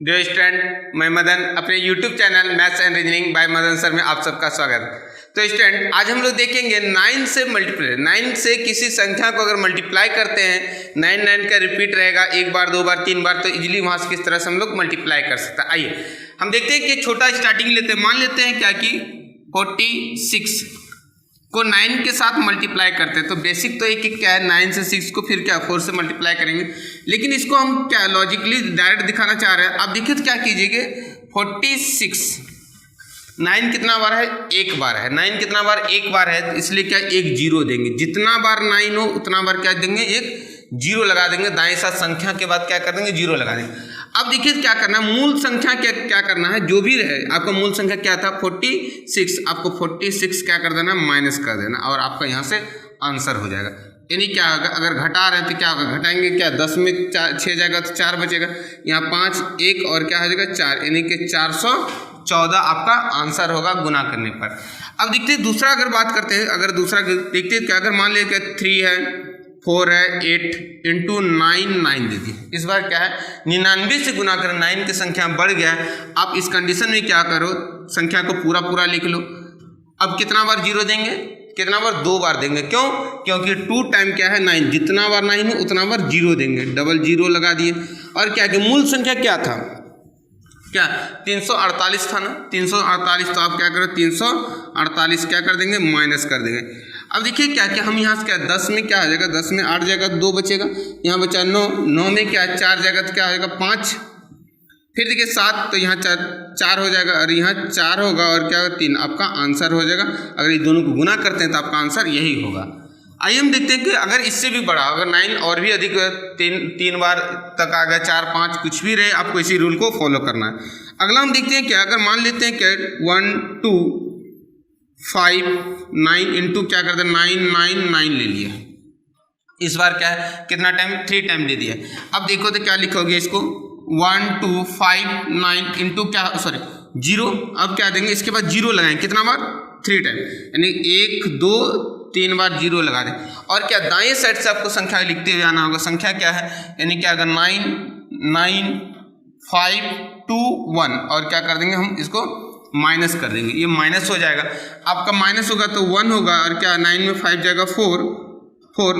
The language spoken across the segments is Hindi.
डियर स्टूडेंट, मैं मदन अपने YouTube channel maths and reasoning bye Madan sir में आप सबका स्वागत है। तो स्टूडेंट, आज हम लोग देखेंगे 9 से मल्टीप्लाई। 9 से किसी संख्या को अगर मल्टीप्लाई करते हैं, 9 का रिपीट रहेगा, एक बार, दो बार, तीन बार, तो इजीली वहां से किस तरह से हम लोग मल्टीप्लाई कर सकते हैं। आइए हम देखते हैं कि छोटा स्टार्टिंग लेते हैं। मान लेते हैं क्या कि 46 को 9 के साथ मल्टीप्लाई करते हैं। तो बेसिक तो एक क्या है, 9 से 6 को फिर क्या 4 से मल्टीप्लाई करेंगे, लेकिन इसको हम क्या लॉजिकली डायरेक्ट दिखाना चाह रहे हैं। आप देखिए तो क्या कीजिएगा, 46 9 कितना बार है, एक बार है। 9 कितना बार, एक बार है, इसलिए क्या एक जीरो देंगे। जितना बार 9 हो उतना बार क्या देंगे, एक जीरो लगा देंगे। दाएं साथ संख्या के बाद क्या कर देंगे, जीरो लगा देंगे। अब देखिए क्या करना है, मूल संख्या क्या करना है, जो भी रहे आपका मूल संख्या क्या था 46, आपको 46 क्या कर देना, माइनस कर देना, और आपका यहाँ से आंसर हो जाएगा। यानी क्या होगा, अगर घटा रहे हैं तो क्या होगा, घटाएंगे क्या, 10 में 6 जाएगा तो 4 बचेगा, यहाँ 5 1 और क्या हो जाएगा 4, यानी कि 414 आपका आंसर होगा गुना करने पर। अब देखते हैं दूसरा अगर बात करते हैं, अगर दूसरा देखते हैं क्या, अगर मान लिया क्या 3 है, 4 है, 8 इंटू 9 दे दी। इस बार क्या है, 99 से गुना कर 9 की संख्या बढ़ गया है। आप इस कंडीशन में क्या करो, संख्या को पूरा लिख लो। अब कितना बार जीरो देंगे, कितना बार, 2 बार देंगे। क्यों, क्योंकि 2 टाइम क्या है 9, जितना बार 9 हो उतना बार जीरो देंगे, डबल जीरो लगा दिए। और क्या कि मूल संख्या क्या था, क्या 348 था ना, 348, तो आप क्या करो 348 क्या कर देंगे, माइनस कर देंगे। अब देखिए क्या क्या हम यहाँ से क्या 10 में क्या हो जाएगा, 10 में 8 जाएगा तो 2 बचेगा, यहाँ बचा 9 में क्या 4 जाएगा तो क्या हो जाएगा 5, फिर देखिए 7, तो यहाँ 4 हो जाएगा, और यहाँ 4 होगा, और क्या होगा 3, आपका आंसर हो जाएगा। अगर ये दोनों को गुना करते हैं तो आपका आंसर यही होगा। आइए हम देखते हैं कि अगर इससे भी बड़ा, अगर 9 और भी अधिक, तीन बार तक आ गया, 4 5 कुछ भी रहे, आपको इसी रूल को फॉलो करना है। अगला हम देखते हैं क्या, अगर मान लेते हैं क्या 1 2 5 9 इंटू क्या करते हैं 9 ले लिया। इस बार क्या है, कितना टाइम, 3 टाइम दे दिया। अब देखो तो क्या लिखोगे इसको, 1 2 5 9 इंटू क्या, सॉरी 0। अब क्या देंगे, इसके बाद जीरो लगाएंगे, कितना बार, 3 टाइम, यानी 1 2 3 बार जीरो लगा दें। और क्या दाएं साइड से आपको संख्या लिखते हुए आना होगा। संख्या क्या है, यानी क्या, अगर 9 5 2 1, और क्या कर देंगे हम इसको माइनस कर देंगे, ये माइनस हो जाएगा। आपका माइनस होगा तो 1 होगा, और क्या 9 में 5 जाएगा 4,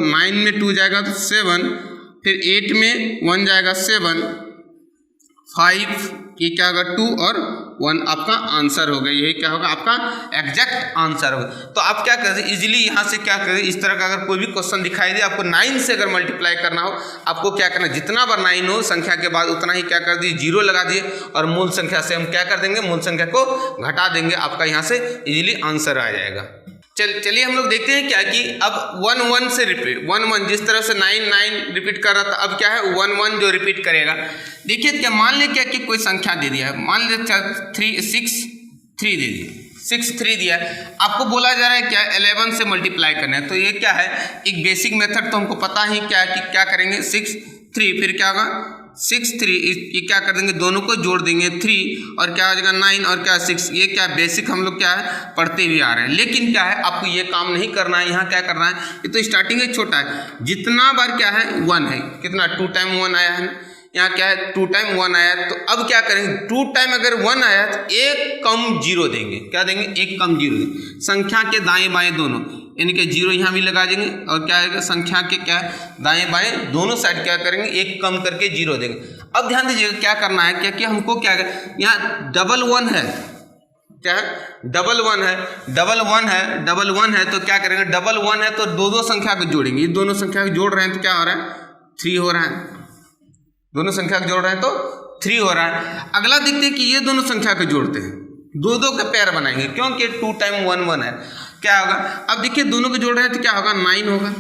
9 में 2 जाएगा तो 7, फिर 8 में 1 जाएगा 7, 5 ये क्या होगा 2 और 1, आपका आंसर होगा। यही क्या होगा, आपका एग्जैक्ट आंसर होगा। तो आप क्या करें, इजीली यहाँ से क्या करें, इस तरह का अगर कोई भी क्वेश्चन दिखाई दे, आपको 9 से अगर मल्टीप्लाई करना हो, आपको क्या करना है, जितना बार 9 हो संख्या के बाद उतना ही क्या कर दिए, जीरो लगा दिए, और मूल संख्या से हम क्या कर देंगे, मूल संख्या को घटा देंगे, आपका यहाँ से इजीली आंसर आ जाएगा। चलिए हम लोग देखते हैं क्या कि अब 1 1 से रिपीट, 1 1 जिस तरह से 9 रिपीट कर रहा था, अब क्या है 1 1 जो रिपीट करेगा। देखिए क्या, मान ले क्या कि कोई संख्या दे दिया है, मान ले 6 3 दे दिया, 6 3 दिया है। आपको बोला जा रहा है क्या 11 से मल्टीप्लाई करना है। तो ये क्या है, एक बेसिक मेथड तो हमको पता ही क्या है कि क्या करेंगे, 6 3, फिर क्या होगा 6 3, ये क्या कर देंगे, दोनों को जोड़ देंगे 3, और क्या हो जाएगा 9 और क्या 6। ये क्या बेसिक हम लोग क्या है पढ़ते हुए आ रहे हैं, लेकिन क्या है आपको ये काम नहीं करना है। यहाँ क्या करना है, ये तो स्टार्टिंग है छोटा है, जितना बार क्या है 1 है, कितना 2 टाइम 1 आया है, यहाँ क्या है 2 टाइम 1 आया। तो अब क्या करेंगे, 2 टाइम अगर 1 आया तो एक कम जीरो देंगे, क्या देंगे, एक कम जीरो देंगे। संख्या के दाएं बाएं दोनों, यानी कि जीरो यहाँ भी लगा देंगे, और क्या आएगा, संख्या के क्या दाएं बाएं दोनों साइड क्या करेंगे, एक कम करके जीरो देंगे। अब ध्यान दीजिएगा क्या करना है, क्या कि हमको क्या है, यहाँ डबल 1 है, क्या है डबल 1 है, डबल 1 है, तो क्या करेंगे, डबल 1 है तो दो संख्या को जोड़ेंगे। ये दोनों संख्या को जोड़ रहे हैं तो क्या हो रहा है, 3 हो रहा है। दोनों संख्या को जोड़ रहे हैं तो 3 हो रहा है। अगला देखते हैं कि ये दोनों संख्या को जोड़ते हैं, दो के पेयर बनाएंगे, क्योंकि 2 टाइम 1 1 है, क्या होगा। अब देखिए दोनों को जोड़ रहे हैं तो क्या होगा, 9 होगा।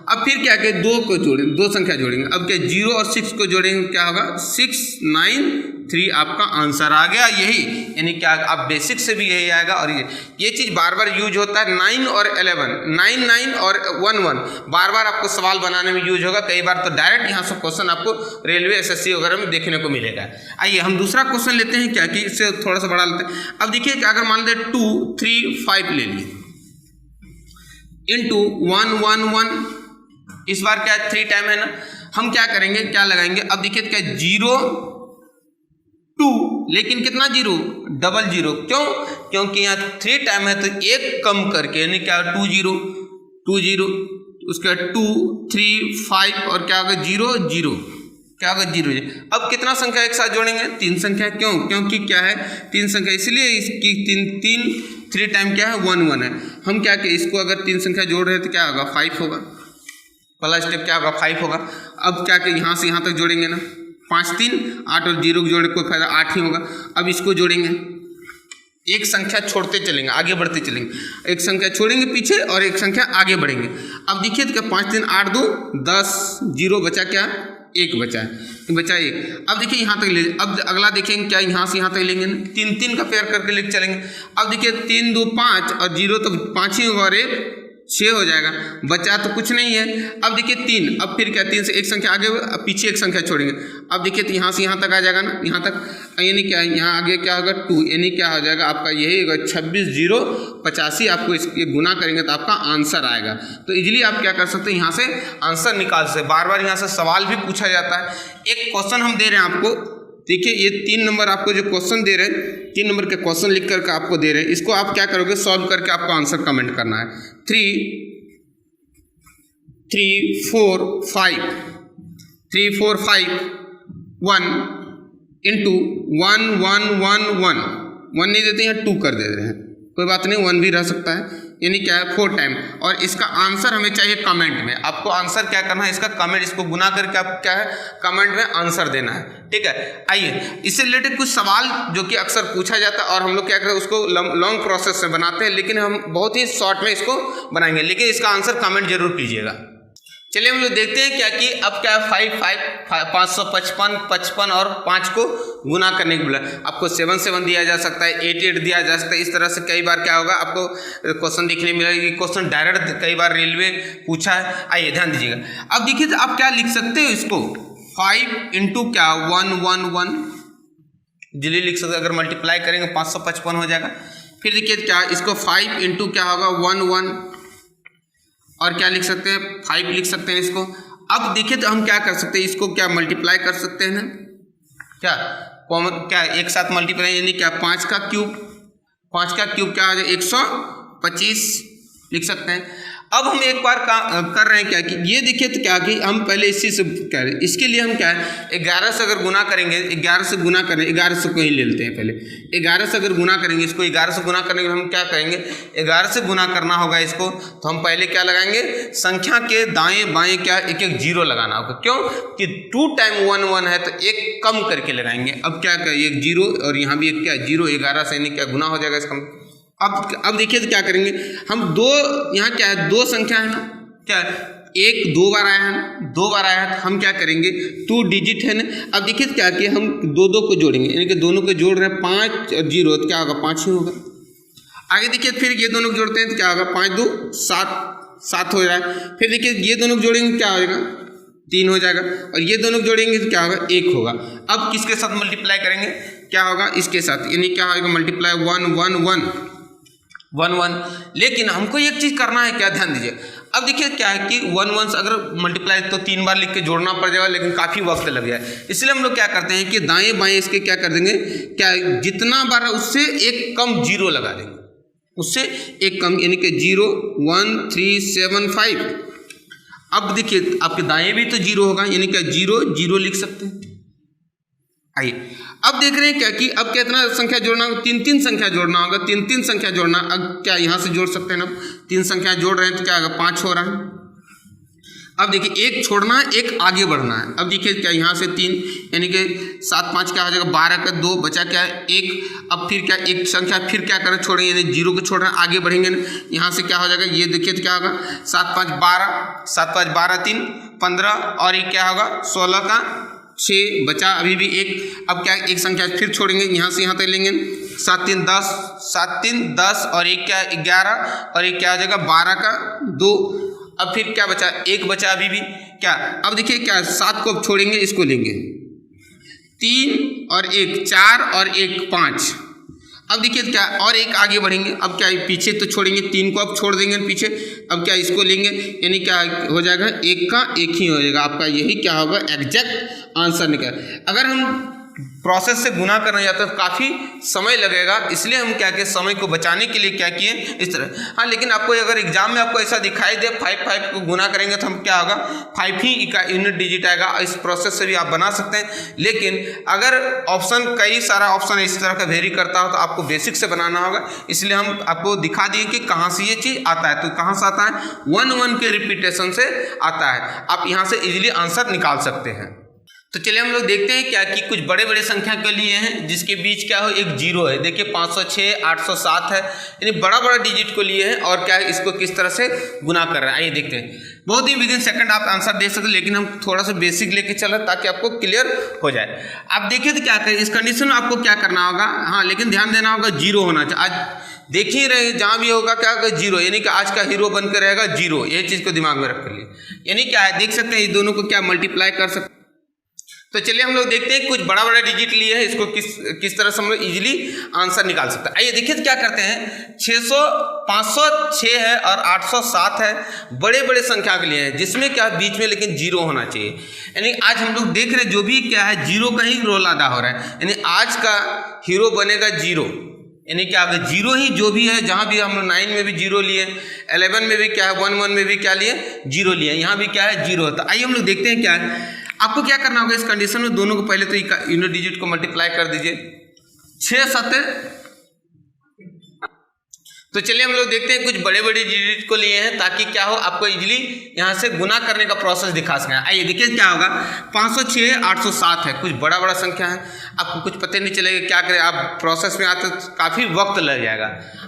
अब फिर क्या करें, 2 को जोड़ेंगे, 2 संख्या जोड़ेंगे। अब क्या 0 और 6 को जोड़ेंगे, क्या होगा 6 9 3, आपका आंसर आ गया यही। यानी क्या, आप बेसिक से भी यही आएगा। और ये चीज़ बार बार यूज होता है, 9 और 11, 9 और 1 1 बार बार आपको सवाल बनाने में यूज होगा। कई बार तो डायरेक्ट यहाँ से क्वेश्चन आपको रेलवे SSC वगैरह में देखने को मिलेगा। आइए हम दूसरा क्वेश्चन लेते हैं क्या कि इससे थोड़ा सा बड़ा लेते हैं। अब देखिए कि अगर मान लें 2 3 5 ले लिए इंटू 1 1 1, इस बार क्या 3 टाइम है ना। हम क्या करेंगे, क्या लगाएंगे, अब देखिए क्या 0 2, लेकिन कितना 0 डबल 0, क्यों, क्योंकि यहाँ 3 टाइम है तो एक कम करके यानी क्या 2 0 2 0, उसके बाद 2 3 5 और क्या होगा 0 0, क्या होगा 0 0। अब कितना संख्या एक साथ जोड़ेंगे, 3 संख्या, क्यों, क्योंकि क्या है 3 संख्या, इसलिए इसकी 3 टाइम क्या है 1 1 है। हम क्या कि इसको अगर 3 संख्या जोड़ रहे हैं तो क्या होगा 5 होगा, पहला स्टेप क्या होगा 5 होगा। अब क्या कि यहाँ से यहाँ तक जोड़ेंगे ना, 5 3 8 और 0 को जोड़े कोई फायदा 8 ही होगा। अब इसको जोड़ेंगे, एक संख्या छोड़ते चलेंगे, आगे बढ़ते चलेंगे, एक संख्या छोड़ेंगे पीछे और एक संख्या आगे बढ़ेंगे। अब देखिए तो क्या 5 3 8 2 10, 0 बचा क्या 1 बचा है, बचा 1। अब देखिए यहाँ तक ले, अब अगला देखेंगे क्या यहाँ से यहाँ तक लेंगे, 3 3 का पेयर करके लेके चलेंगे। अब देखिए 3 2 5 और 0 तो 5 ही होगा और 1 6 हो जाएगा, बचा तो कुछ नहीं है। अब देखिए 3, अब फिर क्या 3 से एक संख्या आगे, अब पीछे एक संख्या छोड़ेंगे। अब देखिए तो यहाँ से यहाँ तक आ जाएगा ना, यहाँ तक, यानी क्या यहाँ आगे क्या होगा 2, यानी क्या हो जाएगा आपका यही होगा 26 0 85। आपको इसके गुना करेंगे तो आपका आंसर आएगा। तो इजीली आप क्या कर सकते हैं, यहाँ से आंसर निकाल सकते। बार बार यहाँ से सवाल भी पूछा जाता है। एक क्वेश्चन हम दे रहे हैं आपको, देखिए ये 3 नंबर आपको जो क्वेश्चन दे रहे हैं, 3 नंबर के क्वेश्चन लिख करके आपको दे रहे हैं, इसको आप क्या करोगे सॉल्व करके आपको आंसर कमेंट करना है। 3 4 5 3 4 5 1 इंटू 1 1 1 1 1 नहीं देते हैं 2 कर दे रहे हैं, कोई बात नहीं 1 भी रह सकता है, यानी क्या है 4 टाइम। और इसका आंसर हमें चाहिए कमेंट में। आपको आंसर क्या करना है, इसका कमेंट, इसको गुना करके आप क्या है कमेंट में आंसर देना है, ठीक है। आइए इससे रिलेटेड कुछ सवाल जो कि अक्सर पूछा जाता है और हम लोग क्या करते हैं उसको लॉन्ग प्रोसेस से बनाते हैं, लेकिन हम बहुत ही शॉर्ट में इसको बनाएंगे, लेकिन इसका आंसर कमेंट जरूर कीजिएगा। चलिए हम लोग देखते हैं क्या कि अब क्या 555 55 और 5 को गुना करने के बोला। आपको 7 7 दिया जा सकता है, 8 8 दिया जा सकता है। इस तरह से कई बार क्या होगा आपको क्वेश्चन देखने मिलेगा, क्वेश्चन डायरेक्ट कई बार रेलवे पूछा है। आइए ध्यान दीजिएगा। अब देखिए तो आप क्या लिख सकते हो इसको 5 इंटू क्या 1 1 1 जल्दी लिख सकते, अगर मल्टीप्लाई करेंगे 555 हो जाएगा। फिर देखिए क्या इसको 5 इंटू क्या होगा 1 1 और क्या लिख सकते हैं 5 लिख सकते हैं इसको। अब देखिए तो हम क्या कर सकते हैं, इसको क्या मल्टीप्लाई कर सकते हैं ना, क्या कॉमन क्या एक साथ मल्टीप्लाई, यानी क्या 5 का क्यूब क्या हो जाए 125 लिख सकते हैं। अब हम एक बार कर रहे हैं क्या कि ये देखिए तो क्या कि हम पहले इसी से कह रहे हैं, इसके लिए हम क्या है 11 से अगर गुना करेंगे, 11 से गुना करें, 11 से को ही ले लेते हैं पहले, 11 से अगर गुना करेंगे इसको, 11 से गुना करने के हम क्या करेंगे 11 से गुना करना होगा इसको, तो हम पहले क्या लगाएंगे संख्या के दाएं बाएं क्या एक एक 0 लगाना होगा, क्यों कि 2 टाइम 1 1 है तो एक कम करके लगाएंगे। अब क्या एक 0 और यहाँ भी एक क्या 0, 11 से क्या गुना हो जाएगा इसका। अब देखिए तो क्या करेंगे हम, दो यहाँ क्या है 2 संख्या है ना, क्या एक 2 बार आया है ना, 2 बार आया है तो हम क्या करेंगे 2 डिजिट है ना। अब देखिए क्या कि हम 2 को जोड़ेंगे, यानी कि दोनों को जोड़ रहे हैं 5 और 0 तो क्या होगा 5 ही होगा। आगे देखिए फिर ये दोनों को जोड़ते हैं तो क्या होगा 5 2 7 हो रहा है। फिर देखिए ये दोनों को जोड़ेंगे क्या होगा 3 हो जाएगा, और ये दोनों को जोड़ेंगे तो क्या होगा 1 होगा। अब किसके साथ मल्टीप्लाई करेंगे, क्या होगा इसके साथ, यानी क्या होगा मल्टीप्लाई 1 1 1 1 1। लेकिन हमको एक चीज़ करना है, क्या ध्यान दीजिए। अब देखिए क्या है कि 1 1 से अगर मल्टीप्लाई तो 3 बार लिख के जोड़ना पड़ जाएगा, लेकिन काफ़ी वक्त लग जाए, इसलिए हम लोग क्या करते हैं कि दाएं बाएं इसके क्या कर देंगे, क्या जितना बार उससे एक कम 0 लगा देंगे, उससे एक कम, यानी कि 0 1 3 7 5। अब देखिए आपके दाएं भी तो 0 होगा, यानी क्या 0 0 लिख सकते हैं। आइए अब देख रहे हैं क्या कि अब कितना संख्या जोड़ना होगा, 3 3 संख्या जोड़ना होगा, 3 3 संख्या जोड़ना। अब क्या यहाँ से जोड़ सकते हैं ना, 3 संख्या जोड़ रहे हैं तो क्या होगा 5 हो रहा है। अब देखिए एक छोड़ना है एक आगे बढ़ना है। अब देखिए क्या यहाँ से 3 यानी कि 7 5 क्या हो जाएगा 12 का 2 बचा क्या है 1। अब फिर क्या एक संख्या फिर क्या करें छोड़ेंगे, यानी 0 को छोड़ रहे हैं आगे बढ़ेंगे ना, यहाँ से क्या हो जाएगा ये देखिए तो क्या होगा 7 5 12 7 5 12 3 15 और ये क्या होगा 16 का 6 बचा अभी भी 1। अब क्या एक संख्या फिर छोड़ेंगे, यहाँ से यहाँ तक लेंगे 7 3 10 7 3 10 और एक क्या 11 और एक क्या हो जाएगा 12 का 2। अब फिर क्या बचा 1 बचा अभी भी क्या। अब देखिए क्या 7 को अब छोड़ेंगे, इसको लेंगे 3 और 1 4 और 1 5। अब देखिए क्या और एक आगे बढ़ेंगे, अब क्या पीछे तो छोड़ेंगे, 3 को अब छोड़ देंगे पीछे, अब क्या इसको लेंगे, यानी क्या हो जाएगा, एक का एक ही हो जाएगा आपका, यही क्या होगा एग्जैक्ट आंसर निकल। अगर हम प्रोसेस से गुना करना जाता तो काफ़ी समय लगेगा, इसलिए हम क्या किए, समय को बचाने के लिए क्या किए इस तरह। हाँ, लेकिन आपको अगर एग्जाम में आपको ऐसा दिखाई दे 5 को गुना करेंगे तो हम क्या होगा 5 ही यूनिट डिजिट आएगा। इस प्रोसेस से भी आप बना सकते हैं, लेकिन अगर ऑप्शन कई सारा ऑप्शन इस तरह का वेरी करता हो तो आपको बेसिक से बनाना होगा, इसलिए हम आपको दिखा दिए कि कहाँ से ये चीज़ आता है। तो कहाँ से आता है, 1 के रिपीटेशन से आता है। आप यहाँ से इजीली आंसर निकाल सकते हैं। तो चलिए हम लोग देखते हैं क्या कि कुछ बड़े बड़े संख्या के लिए हैं जिसके बीच क्या हो एक जीरो है। देखिए 506 807 है, यानी बड़ा बड़ा डिजिट को लिए हैं और क्या है इसको किस तरह से गुना कर रहे हैं। आइए देखते हैं, बहुत ही विदिन सेकंड आप आंसर दे सकते, लेकिन हम थोड़ा सा बेसिक लेके चले ताकि आपको क्लियर हो जाए। आप देखिए तो क्या करें, इस कंडीशन में आपको क्या करना होगा, हाँ लेकिन ध्यान देना होगा जीरो होना चाहिए। आज देख ही रहे जहाँ भी होगा क्या होगा जीरो, यानी कि आज का हीरो बनकर रहेगा जीरो, ये चीज़ को दिमाग में रख लिए, यानी क्या है देख सकते हैं इस दोनों को क्या मल्टीप्लाई कर सकते। तो चलिए हम लोग देखते हैं कुछ बड़ा बड़ा डिजिट लिए है, इसको किस तरह से हम लोग इजीली आंसर निकाल सकते हैं। आइए देखिए क्या करते हैं, 506 है और 807 है, बड़े बड़े संख्या के लिए है जिसमें क्या बीच में लेकिन जीरो होना चाहिए। यानी आज हम लोग देख रहे हैं जो भी क्या है जीरो का ही रोल अदा हो रहा है, यानी आज का हीरो बनेगा जीरो, यानी क्या होगा जीरो ही जो भी है, जहाँ भी हम लोग 9 में भी जीरो लिए, 11 में भी क्या है 11 में भी क्या लिए जीरो लिए, यहाँ भी क्या है जीरो। तो आइए हम लोग देखते हैं क्या है, आपको क्या करना होगा इस कंडीशन में, दोनों को पहले तो यूनिट डिजिट को मल्टीप्लाई कर दीजिए, 6 7। तो चलिए हम लोग देखते हैं कुछ बड़े बड़े डिजिट को लिए हैं ताकि क्या हो आपको इजीली यहाँ से गुना करने का प्रोसेस दिखा सकें। आइए देखिए क्या होगा, 506 807 है, कुछ बड़ा बड़ा संख्या है, आपको कुछ पता नहीं चलेगा क्या करें, आप प्रोसेस में आते काफ़ी वक्त लग जाएगा।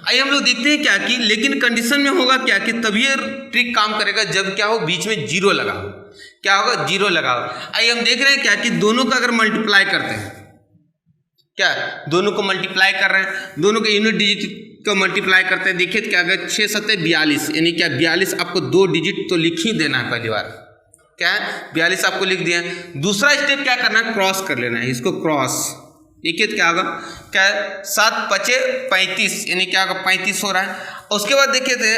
आइए हम लोग देखते हैं क्या कि लेकिन कंडीशन में होगा क्या कि तभी ये ट्रिक काम करेगा जब क्या हो बीच में जीरो लगा हो, क्या होगा जीरो लगा हो। आइए हम देख रहे हैं क्या कि दोनों का अगर मल्टीप्लाई करते हैं, क्या दोनों को मल्टीप्लाई कर रहे हैं, दोनों के यूनिट डिजिट को मल्टीप्लाई करते हैं। देखिए क्या अगर 6 7 42, यानी क्या 42 आपको 2 डिजिट तो लिख ही देना है, पहली बार क्या है 42 आपको लिख दिया। दूसरा स्टेप क्या करना है, क्रॉस कर लेना है, इसको क्रॉस। देखिए क्या होगा, क्या 7 5 35, यानी क्या होगा 35 हो रहा है। उसके बाद देखिए थे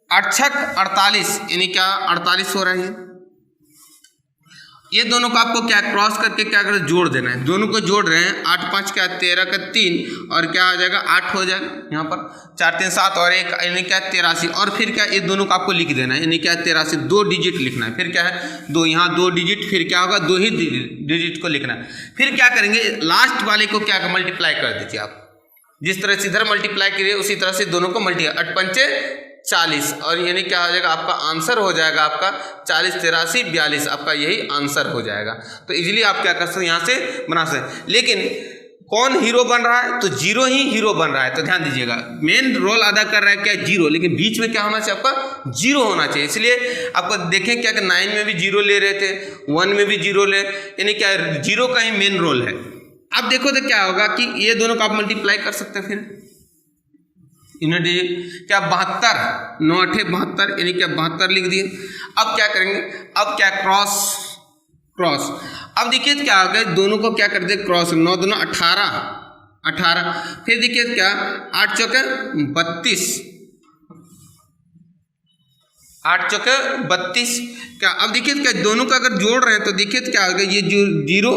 8 6 48, यानी क्या 48 हो रहा है। ये दोनों को आपको क्या क्रॉस करके क्या करें जोड़ देना है, दोनों को जोड़ रहे हैं, 8 5 क्या 13 का 3 और क्या आ जाएगा 8 हो जाएगा, यहाँ पर 4 3 7 और 1 यानी क्या 83। और फिर क्या ये दोनों को आपको लिख देना है, यानी क्या 83 2 डिजिट लिखना है, फिर क्या है 2 यहाँ 2 डिजिट, फिर क्या होगा 2 ही डिजिट को लिखना है। फिर क्या करेंगे लास्ट वाले को क्या मल्टीप्लाई कर दीजिए, आप जिस तरह से इधर मल्टीप्लाई करिए उसी तरह से दोनों को मल्टीप्लाई, 8 5 40 और यानी क्या हो जाएगा आपका आंसर हो जाएगा आपका 40 83 42, आपका यही आंसर हो जाएगा। तो इजीली आप क्या कर सकते हैं यहाँ से बना सकते। लेकिन कौन हीरो बन रहा है, तो जीरो ही हीरो बन रहा है। तो ध्यान दीजिएगा मेन रोल अदा कर रहा है क्या जीरो, लेकिन बीच में क्या होना चाहिए आपका जीरो होना चाहिए। इसलिए आपको देखें क्या कि 9 में भी जीरो ले रहे थे, 1 में भी जीरो ले, यानी क्या जीरो का ही मेन रोल है। अब देखो तो क्या होगा कि ये दोनों को आप मल्टीप्लाई कर सकते हैं, फिर यूनिट डिजिट क्या 72 9 8 72, यानी क्या 72 लिख दिए। अब क्या करेंगे, अब क्या क्रॉस क्रॉस। अब देखिए क्या हो गया, दोनों को क्या कर दे क्रॉस, 9 2 18। फिर देखिए क्या 8 चौके 32, 8 चौके 32 क्या। अब देखिए क्या दोनों का अगर जोड़ रहे हैं तो देखिए क्या हो गया, ये जो 0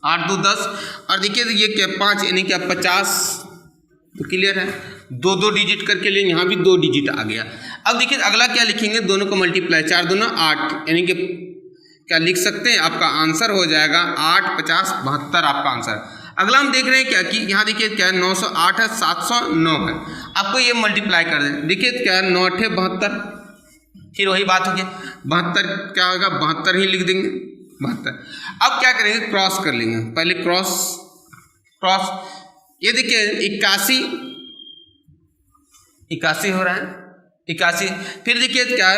8 2 10 और देखिए ये क्या 5, यानी क्या 50। तो क्लियर है, 2 2 डिजिट करके लिए यहाँ भी 2 डिजिट आ गया। अब देखिए अगला क्या लिखेंगे, दोनों को मल्टीप्लाई, 4 2 8, यानी कि क्या लिख सकते हैं आपका आंसर हो जाएगा 8 50 72 आपका आंसर। अगला हम देख रहे हैं क्या कि यहाँ देखिए क्या 908 है 709 है, आपको ये मल्टीप्लाई कर दें। देखिए क्या 9 8 72, फिर वही बात हो गया 72 क्या होगा 72 ही लिख देंगे 72। अब क्या करेंगे क्रॉस कर लेंगे, पहले क्रॉस क्रॉस, ये देखिए 81 हो रहा है 81। फिर देखिए क्या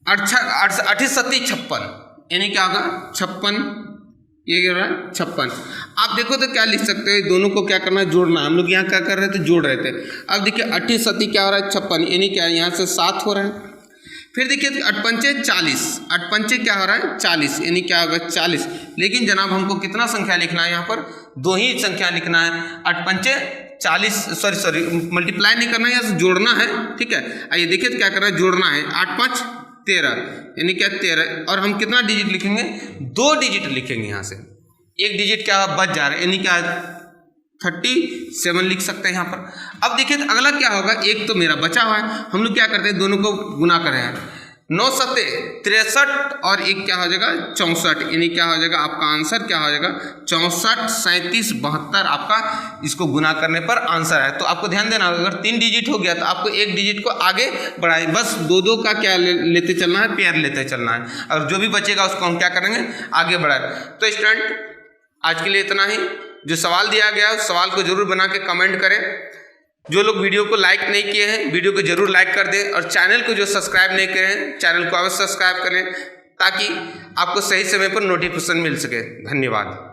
8 7 56, यानी क्या होगा 56, ये क्या हो रहा है 56। आप देखो तो क्या लिख सकते हो, दोनों को क्या करना है जोड़ना। हम लोग यहाँ क्या कर रहे थे जोड़ रहे थे। अब देखिए 8 7 क्या हो रहा है 56, यानी क्या यहाँ से 7 हो रहा है। फिर देखिए 8 पंचे 40, 8 पंचे क्या हो रहा है 40, यानी क्या होगा 40। लेकिन जनाब हमको कितना संख्या लिखना है, यहाँ पर 2 ही संख्या लिखना है। 8 पंचे 40, सॉरी मल्टीप्लाई नहीं करना है, यहाँ से जोड़ना है, ठीक है। आइए देखिए क्या करना है, जोड़ना है। 8 5 13, यानी क्या 13, और हम कितना डिजिट लिखेंगे, 2 डिजिट लिखेंगे। यहाँ से एक डिजिट क्या बच जा रहा है, यानी क्या 37 लिख सकते हैं यहाँ पर। अब देखिए अगला क्या होगा, एक तो मेरा बचा हुआ है, हम लोग क्या करते हैं दोनों को गुना कर रहे हैं। 9 सत्ते 63 और एक क्या हो जाएगा 64, यानी क्या हो जाएगा आपका आंसर क्या हो जाएगा 64 37 72 आपका इसको गुना करने पर आंसर है। तो आपको ध्यान देना, अगर 3 डिजिट हो गया तो आपको एक डिजिट को आगे बढ़ाए, बस 2 का क्या लेते चलना है, पेयर लेते चलना है, और जो भी बचेगा उसको हम क्या करेंगे आगे बढ़ाए। तो स्टूडेंट आज के लिए इतना ही। जो सवाल दिया गया उस सवाल को जरूर बना के कमेंट करें। जो लोग वीडियो को लाइक नहीं किए हैं वीडियो को जरूर लाइक कर दें, और चैनल को जो सब्सक्राइब नहीं किए हैं चैनल को अवश्य सब्सक्राइब करें, ताकि आपको सही समय पर नोटिफिकेशन मिल सके। धन्यवाद।